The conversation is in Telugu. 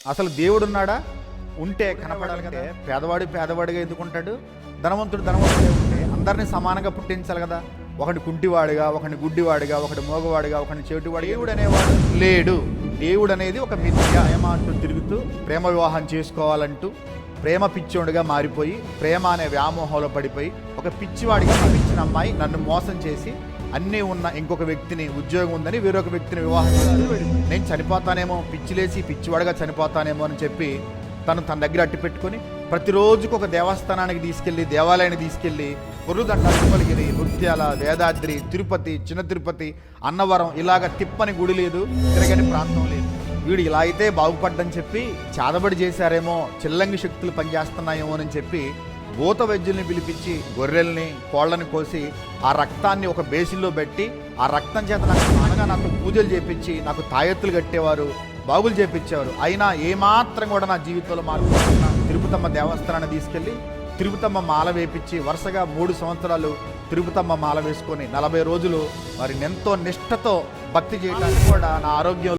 అసలు దేవుడున్నాడా? ఉంటే కనపడాలి కదా. పేదవాడు పేదవాడిగా ఎందుకుంటాడు? ధనవంతుడు ధనవంతుడే ఉంటే అందరినీ సమానంగా పుట్టించాలి కదా. ఒకటి కుంటివాడిగా, ఒకటి గుడ్డివాడిగా, ఒకటి మోగవాడిగా, ఒకటి చెవిటివాడిగా. దేవుడు అనేవాడు లేడు. దేవుడు అనేది ఒక మిథ్య. ప్రేమ అంటూ తిరుగుతూ ప్రేమ వివాహం చేసుకోవాలంటూ ప్రేమ పిచ్చోడుగా మారిపోయి ప్రేమ అనే వ్యామోహంలో పడిపోయి ఒక పిచ్చివాడిగా నమ్మించిన అమ్మాయి నన్ను మోసం చేసి అన్నీ ఉన్న ఇంకొక వ్యక్తిని, ఉద్యోగం ఉందని వేరొక వ్యక్తిని వివాహం చేసి నేను చనిపోతానేమో, పిచ్చిలేసి పిచ్చివాడిగా చనిపోతానేమో అని చెప్పి తను తన దగ్గర అట్టి పెట్టుకొని ప్రతిరోజుకు ఒక దేవస్థానానికి తీసుకెళ్ళి, దేవాలయానికి తీసుకెళ్ళి పొర్రుదండ, తిరుమలగిరి, నృత్యాల, వేదాద్రి, తిరుపతి, చిన్న తిరుపతి, అన్నవరం ఇలాగ తిప్పని గుడి లేదు, తిరగని ప్రాంతం లేదు. వీడు ఇలా అయితే బాగుపడ్డని చెప్పి చాదబడి చేశారేమో, చిల్లంగి శక్తులు పనిచేస్తున్నాయేమో అని చెప్పి భూత వైద్యుల్ని పిలిపించి గొర్రెల్ని, కోళ్ళని కోసి ఆ రక్తాన్ని ఒక బేసిన్లో పెట్టి ఆ రక్తం చేత నాకు పూజలు చేపించి నాకు తాయెత్తులు కట్టేవారు, బాగులు చేపించేవారు. అయినా ఏమాత్రం కూడా నా జీవితంలో మార్పు తిరుపతమ్మ దేవస్థానాన్ని తీసుకెళ్ళి తిరుపతమ్మ మాల వేపించి వరుసగా 3 సంవత్సరాలు తిరుపతమ్మ మాల వేసుకొని 40 రోజులు వారిని ఎంతో నిష్ఠతో భక్తి చేయడానికి కూడా నా ఆరోగ్యం